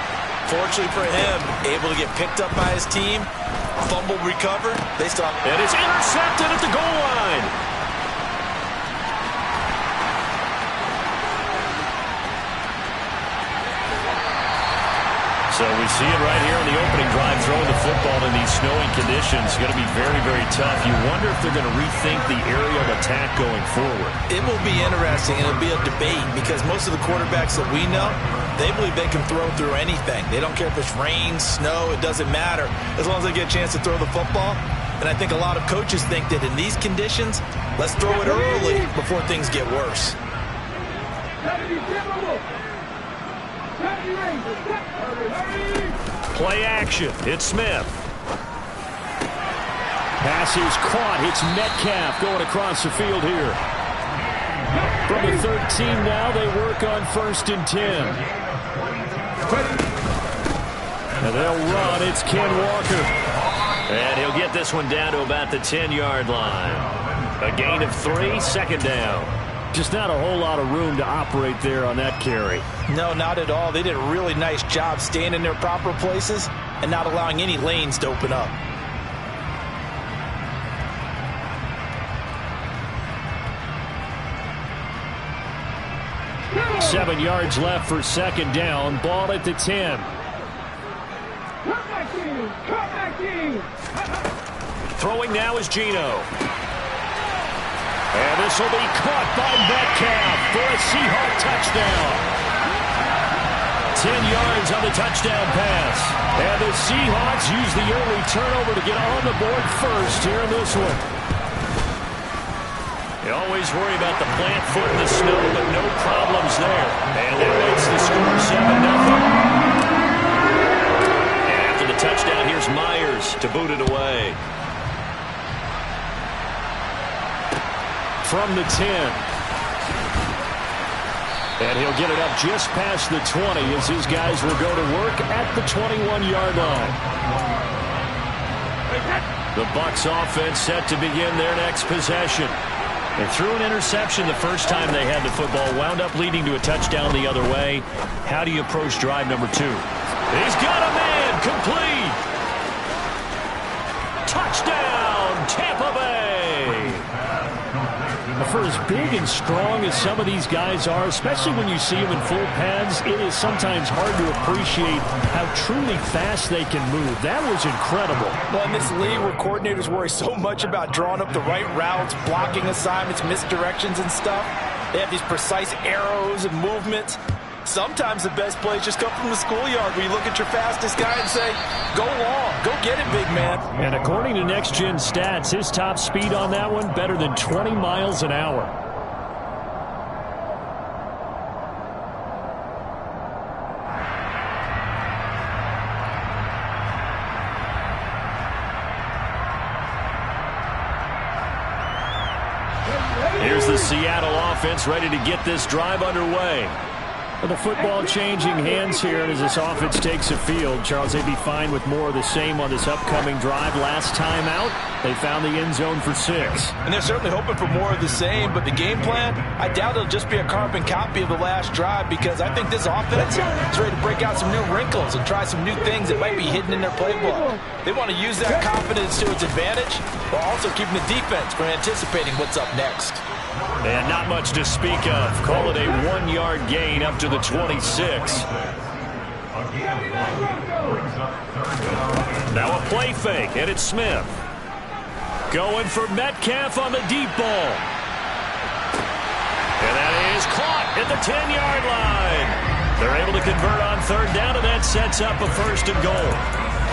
Fortunately for him, able to get picked up by his team, fumble recovered. They stop. And it's intercepted at the goal line. So we see it right here on the opening drive, throwing the football in these snowing conditions. It's going to be very, very tough. You wonder if they're going to rethink the aerial attack going forward. It will be interesting, and it'll be a debate because most of the quarterbacks that we know, they believe they can throw through anything. They don't care if it's rain, snow, it doesn't matter. As long as they get a chance to throw the football. And I think a lot of coaches think that in these conditions, let's throw it early before things get worse. Play action. It's Smith. Pass is caught. It's Metcalf going across the field here. From the 13 now, they work on 1st and 10. And they'll run. It's Ken Walker. And he'll get this one down to about the 10-yard line. A gain of 3, 2nd down. Just not a whole lot of room to operate there on that carry. No, not at all. They did a really nice job staying in their proper places and not allowing any lanes to open up. Seven yards left for 2nd down. Ball at the 10. Throwing now is Geno. And this will be caught by Metcalf for a Seahawk touchdown. 10 yards on the touchdown pass. And the Seahawks use the early turnover to get on the board first here in this one. You always worry about the plant foot in the snow, but no problems there. And that makes the score 7-0. And after the touchdown, here's Myers to boot it away. From the 10. And he'll get it up just past the 20 as his guys will go to work at the 21-yard line. The Bucs offense set to begin their next possession. They threw an interception the first time they had the football, wound up leading to a touchdown the other way. How do you approach drive number 2? He's got a man complete. Touchdown, Tampa Bay. For as big and strong as some of these guys are, especially when you see them in full pads, it is sometimes hard to appreciate how truly fast they can move. That was incredible. Well, in this league where coordinators worry so much about drawing up the right routes, blocking assignments, misdirections and stuff, they have these precise arrows and movements. Sometimes the best plays just come from the schoolyard where you look at your fastest guy and say, go long, go get it, big man. And according to Next Gen Stats, his top speed on that one, better than 20 miles an hour. Here's the Seattle offense ready to get this drive underway. The football changing hands here as this offense takes a field. Charles, they'd be fine with more of the same on this upcoming drive. Last time out, they found the end zone for 6. And they're certainly hoping for more of the same, but the game plan, I doubt it'll just be a carbon copy of the last drive because I think this offense is ready to break out some new wrinkles and try some new things that might be hidden in their playbook. They want to use that confidence to its advantage while also keeping the defense from anticipating what's up next. And not much to speak of. Call it a 1-yard gain up to the 26. Now a play fake, and it's Smith. Going for Metcalf on the deep ball. And that is caught at the 10-yard line. They're able to convert on third down, and that sets up a first and goal.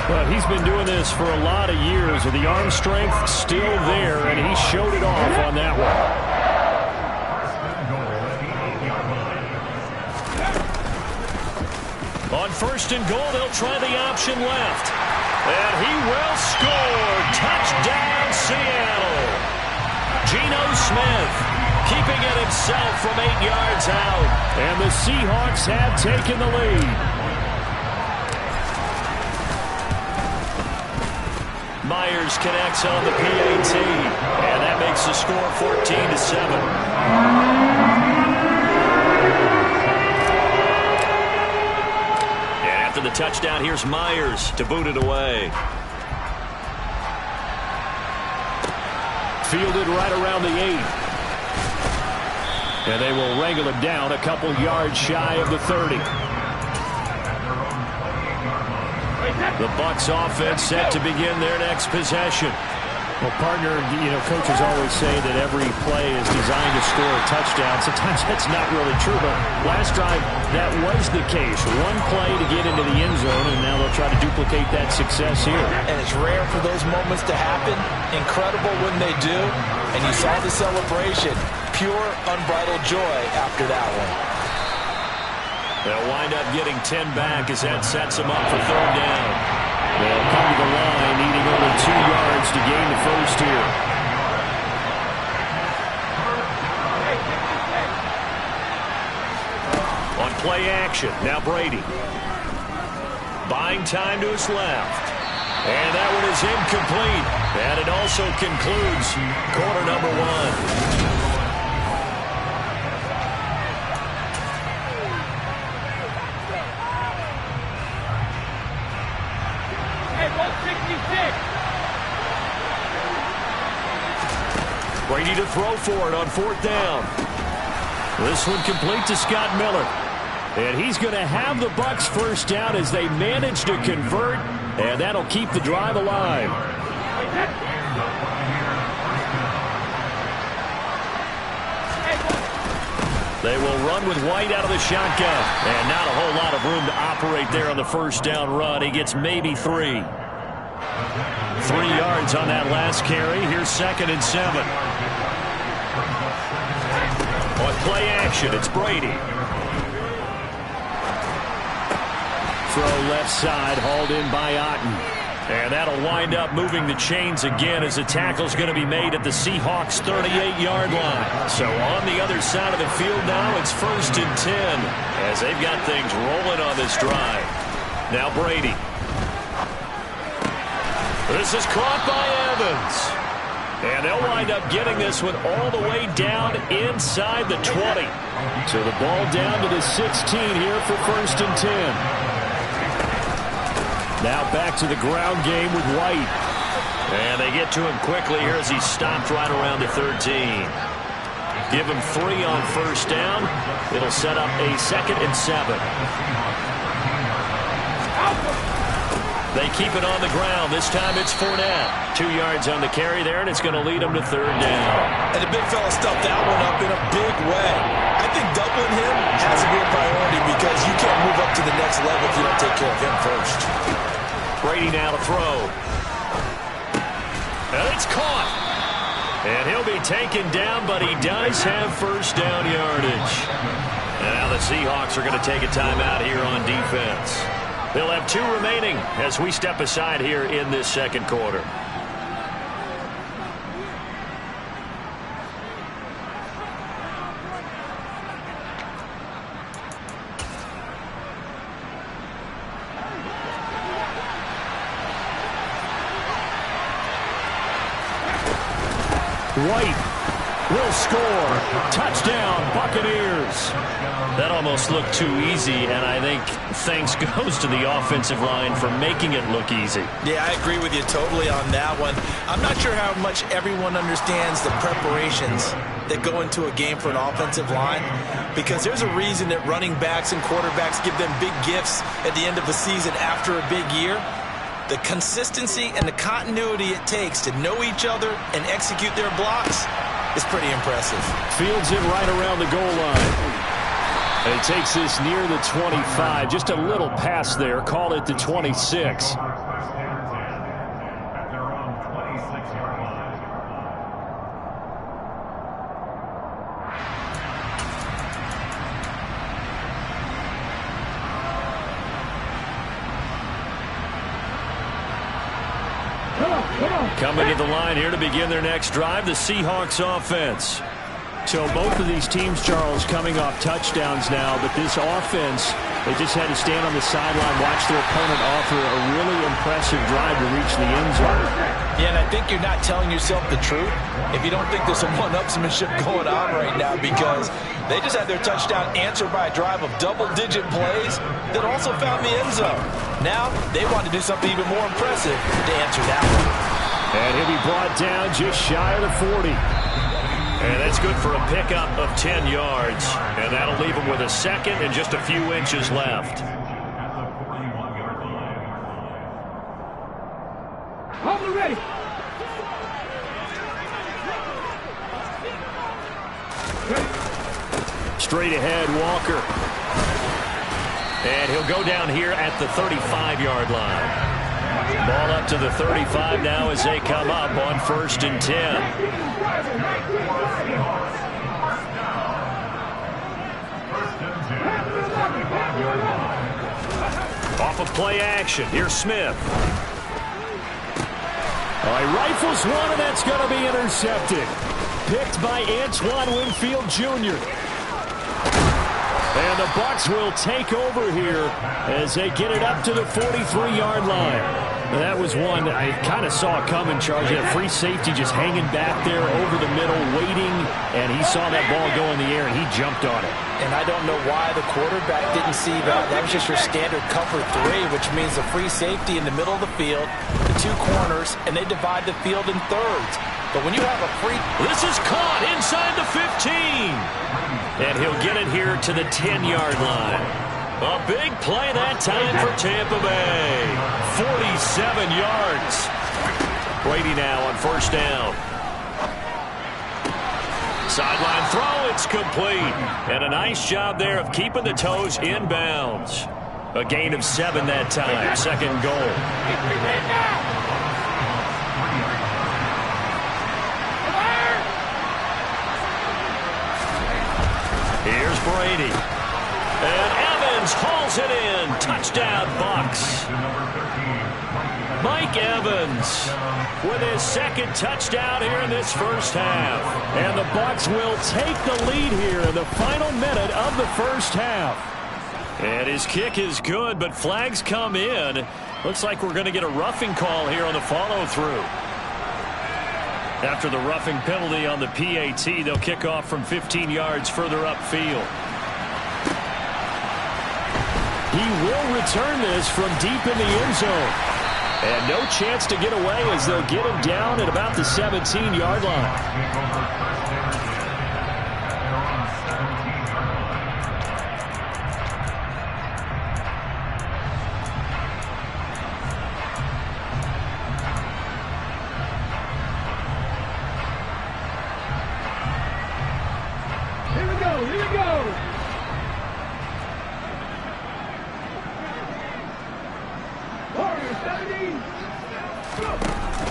Well, he's been doing this for a lot of years with the arm strength still there, and he showed it off on that one. On first and goal, they'll try the option left. And he will score. Touchdown, Seattle. Geno Smith keeping it himself from 8 yards out. And the Seahawks have taken the lead. Myers connects on the PAT. And that makes the score 14-7. After the touchdown, here's Myers to boot it away. Fielded right around the 8. And they will wrangle it down a couple yards shy of the 30. The Bucs offense set to begin their next possession. Well, partner, coaches always say that every play is designed to score a touchdown. Sometimes that's not really true, but last drive, that was the case. One play to get into the end zone, and now they'll try to duplicate that success here. And it's rare for those moments to happen. Incredible when they do. And you saw the celebration. Pure, unbridled joy after that one. They'll wind up getting 10 back as that sets them up for third down. They'll come to the line, needing only 2 yards to gain the first here. On play action, now Brady. Buying time to his left. And that one is incomplete. And it also concludes quarter number 1. Brady to throw for it on fourth down. This one complete to Scott Miller. And he's going to have the Bucs first down as they manage to convert, and that'll keep the drive alive. They will run with White out of the shotgun. And not a whole lot of room to operate there on the first down run. He gets maybe 3. 3 yards on that last carry. Here's 2nd and 7. On play action, it's Brady. Throw left side, hauled in by Otten. And that'll wind up moving the chains again as the tackle's going to be made at the Seahawks' 38-yard line. So on the other side of the field now, it's 1st and 10 as they've got things rolling on this drive. Now Brady. This is caught by Evans. And they'll wind up getting this one all the way down inside the 20. So the ball down to the 16 here for 1st and 10. Now back to the ground game with White. And they get to him quickly here as he stopped right around the 13. Give him 3 on first down. It'll set up a 2nd and 7. They keep it on the ground. This time it's Fournette. 2 yards on the carry there, and it's going to lead them to third down. And the big fella stuffed that one up in a big way. I think doubling him has to be a priority because you can't move up to the next level if you don't take care of him first. Brady now to throw. And it's caught. And he'll be taken down, but he does have first down yardage. And now the Seahawks are going to take a timeout here on defense. They'll have 2 remaining as we step aside here in this second quarter. White will score. Touchdown, Buccaneers. That almost looked too easy, and I think thanks goes to the offensive line for making it look easy. Yeah, I agree with you totally on that one. I'm not sure how much everyone understands the preparations that go into a game for an offensive line, because there's a reason that running backs and quarterbacks give them big gifts at the end of the season after a big year. The consistency and the continuity it takes to know each other and execute their blocks is pretty impressive. Fields it right around the goal line. And he takes this near the 25. Just a little pass there. Call it the 26. Coming to the line here to begin their next drive, the Seahawks offense. So both of these teams, Charles, coming off touchdowns now, but this offense, they just had to stand on the sideline, watch their opponent offer a really impressive drive to reach the end zone. Yeah, and I think you're not telling yourself the truth if you don't think there's some one-upsmanship going on right now, because they just had their touchdown answered by a drive of double-digit plays that also found the end zone. Now they want to do something even more impressive to answer that one. And he'll be brought down just shy of the 40. And that's good for a pickup of 10 yards. And that'll leave him with a second and just a few inches left. Ready. Straight ahead, Walker. And he'll go down here at the 35-yard line. Ball up to the 35 now as they come up on 1st and 10. Off of play action. Here's Smith. All right, rifles one, and that's going to be intercepted. Picked by Antoine Winfield Jr. And the Bucs will take over here as they get it up to the 43-yard line. That was one I kind of saw coming, Charles. That free safety just hanging back there over the middle, waiting, and he saw that ball go in the air, and he jumped on it. And I don't know why the quarterback didn't see that. That was just your standard cover 3, which means the free safety in the middle of the field, the 2 corners, and they divide the field in thirds. But when you have a free... This is caught inside the 15. And he'll get it here to the 10-yard line. A big play that time for Tampa Bay. 47 yards. Brady now on 1st down. Sideline throw, it's complete. And a nice job there of keeping the toes in bounds. A gain of 7 that time. 2nd goal. Here's Brady. And Evans hauls it in. Touchdown, Bucs. Mike Evans with his 2nd touchdown here in this 1st half. And the Bucs will take the lead here in the final minute of the 1st half. And his kick is good, but flags come in. Looks like we're going to get a roughing call here on the follow-through. After the roughing penalty on the PAT, they'll kick off from 15 yards further upfield. He will return this from deep in the end zone. And no chance to get away as they'll get him down at about the 17-yard line.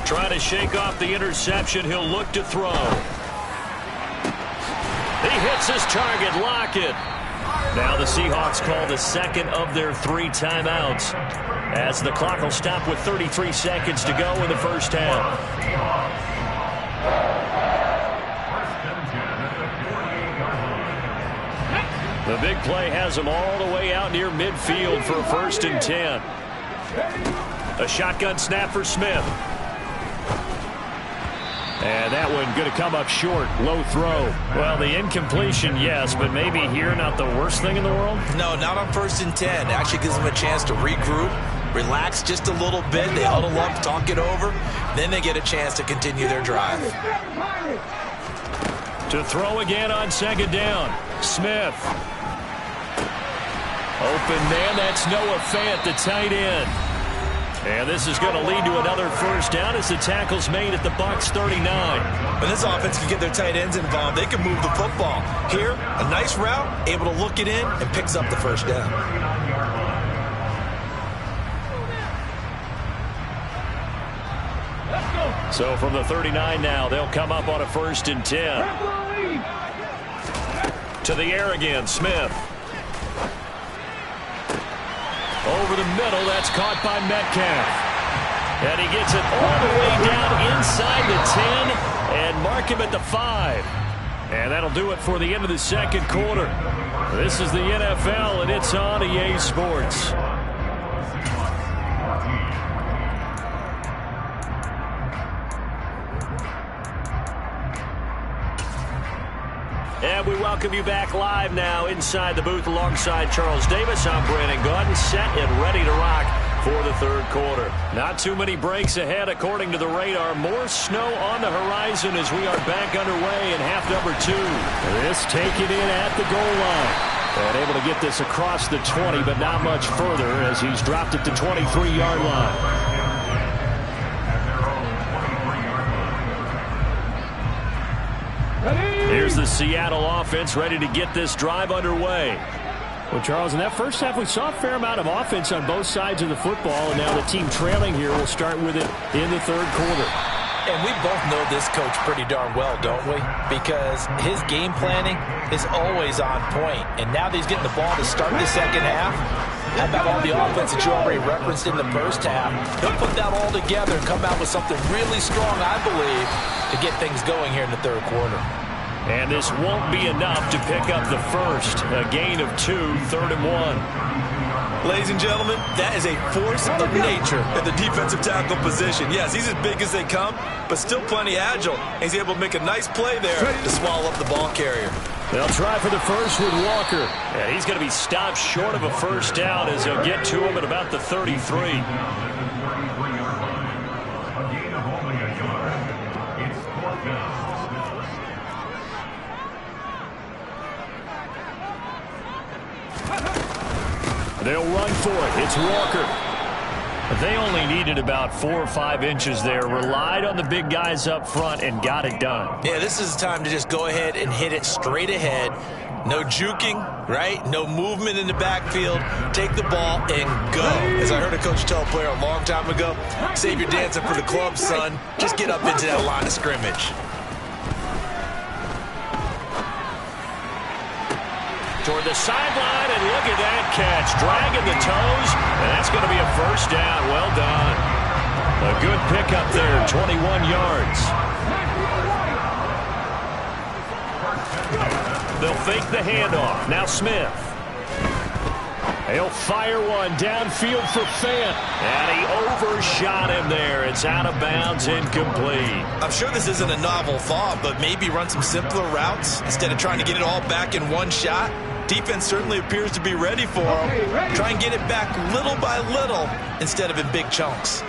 Trying to shake off the interception. He'll look to throw. He hits his target. Lockett. Now the Seahawks call the 2nd of their 3 timeouts as the clock will stop with 33 seconds to go in the 1st half. The big play has them all the way out near midfield for a 1st and 10. A shotgun snap for Smith. And that one going to come up short. Low throw. Well, the incompletion, yes, but maybe here not the worst thing in the world? No, not on 1st and 10. Actually gives them a chance to regroup, relax just a little bit. They huddle up, talk it over. Then they get a chance to continue their drive. To throw again on 2nd down. Smith. Open man, that's Noah Fant, the tight end. And this is going to lead to another first down as the tackle's made at the Bucs 39. When this offense can get their tight ends involved, they can move the football. Here, a nice route, able to look it in, and picks up the first down. So from the 39 now, they'll come up on a 1st and 10. To the air again, Smith. Over the middle, that's caught by Metcalf. And he gets it all the way down inside the 10 and mark him at the 5. And that'll do it for the end of the second quarter. This is the NFL, and it's on EA Sports. And we welcome you back live now inside the booth alongside Charles Davis. I'm Brandon Gaudin, set and ready to rock for the third quarter. Not too many breaks ahead according to the radar. More snow on the horizon as we are back underway in half number 2. This taken in at the goal line. And able to get this across the 20, but not much further as he's dropped it to 23-yard line. Here's the Seattle offense ready to get this drive underway. Well, Charles, in that first half, we saw a fair amount of offense on both sides of the football, and now the team trailing here will start with it in the third quarter. And we both know this coach pretty darn well, don't we? Because his game planning is always on point. And now that he's getting the ball to start the second half, how about all the offense that you already referenced in the first half? He'll put that all together and come out with something really strong, I believe, to get things going here in the third quarter. And this won't be enough to pick up the first. A gain of 2, 3rd and 1. Ladies and gentlemen, that is a force of nature at the defensive tackle position. Yes, he's as big as they come, but still plenty agile. He's able to make a nice play there to swallow up the ball carrier. They'll try for the first with Walker. And he's going to be stopped short of a first down as they'll get to him at about the 33. They'll run for it. It's Walker. They only needed about 4 or 5 inches there. Relied on the big guys up front and got it done. Yeah, this is the time to just go ahead and hit it straight ahead. No juking, right? No movement in the backfield. Take the ball and go. As I heard a coach tell a player a long time ago, save your dancing for the club, son. Just get up into that line of scrimmage. Toward the sideline, and look at that catch. Dragging the toes, and that's going to be a first down. Well done. A good pickup there, 21 yards. They'll fake the handoff. Now Smith. He'll fire one downfield for Fant. And he overshot him there. It's out of bounds, incomplete. I'm sure this isn't a novel thought, but maybe run some simpler routes instead of trying to get it all back in one shot. Defense certainly appears to be ready for him. Try and get it back little by little instead of in big chunks.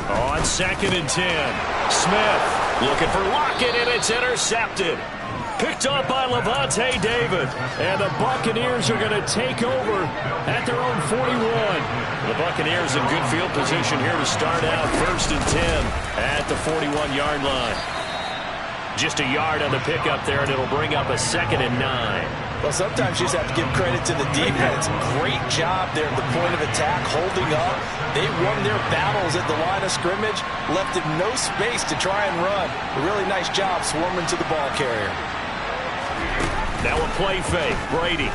On 2nd and 10, Smith looking for Lockett, and it's intercepted. Picked up by Levante David. And the Buccaneers are going to take over at their own 41. The Buccaneers in good field position here to start out 1st and 10 at the 41-yard line. Just a yard on the pickup there, and it'll bring up a 2nd and 9. Well, sometimes you just have to give credit to the defense. Great job there at the point of attack, holding up. They won their battles at the line of scrimmage, left it no space to try and run. A really nice job swarming to the ball carrier. Now a play fake. Brady.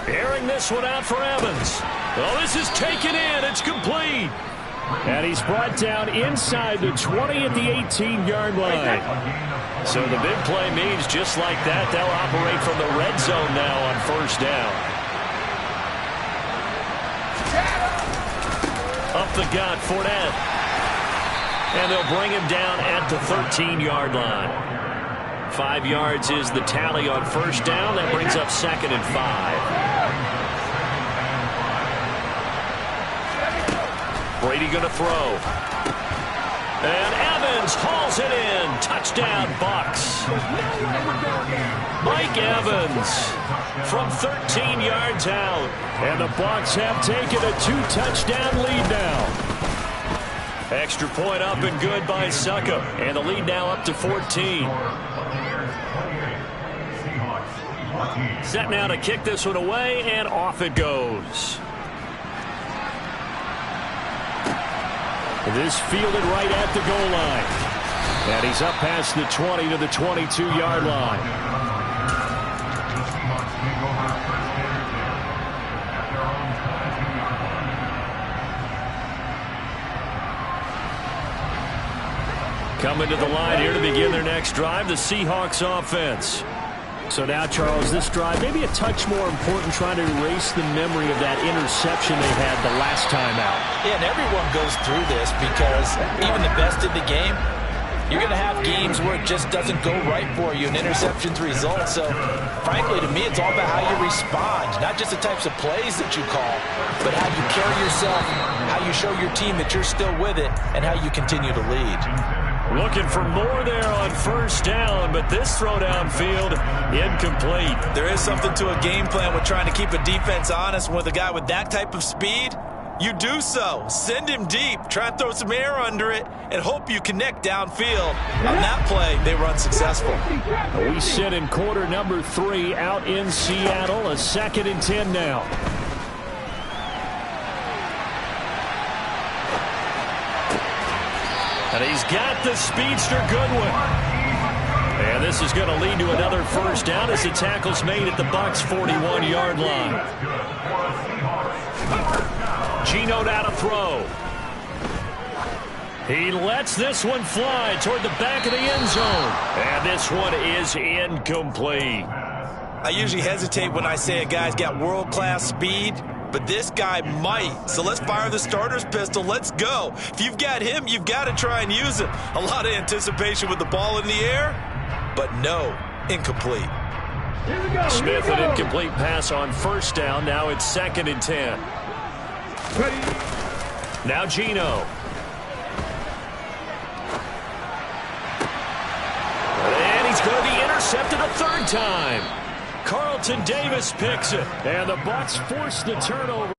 Airing this one out for Evans. Oh, this is taken in. It's complete. And he's brought down inside the 20 at the 18-yard line. So the big play means just like that, they'll operate from the red zone now on first down. Up the gut, Fournette. And they'll bring him down at the 13-yard line. 5 yards is the tally on first down. That brings up 2nd and 5. Brady going to throw. And Evans Evans hauls it in. Touchdown, Bucs. Mike Evans from 13 yards out. And the Bucs have taken a 2-touchdown lead now. Extra point up and good by Suckup. And the lead now up to 14. Set now to kick this one away, and off it goes. This fielded right at the goal line. And he's up past the 20 to the 22-yard line. Coming to the line here to begin their next drive, the Seahawks offense. So now, Charles, this drive maybe a touch more important, trying to erase the memory of that interception they had the last time out. Yeah, and everyone goes through this because even the best in the game, you're going to have games where it just doesn't go right for you, and interceptions result. So, frankly, to me, it's all about how you respond, not just the types of plays that you call, but how you carry yourself, how you show your team that you're still with it, and how you continue to lead. Looking for more there on first down, but this throw downfield incomplete. There is something to a game plan with trying to keep a defense honest. With a guy with that type of speed, you do so. Send him deep, try and throw some air under it, and hope you connect downfield. On that play, they were unsuccessful. We sit in quarter number 3 out in Seattle, a 2nd and 10 now. And he's got the speedster Goodwin. And this is going to lead to another first down as the tackle's made at the Bucs' 41-yard line. Geno now to throw. He lets this one fly toward the back of the end zone. And this one is incomplete. I usually hesitate when I say a guy's got world-class speed, but this guy might. So let's fire the starter's pistol. Let's go. If you've got him, you've got to try and use him. A lot of anticipation with the ball in the air, but no, incomplete. Smith, an incomplete pass on first down. Now it's 2nd and 10. Now Geno. And he's going to be intercepted a 3rd time. Carlton Davis picks it. And the Bucs force the turnover.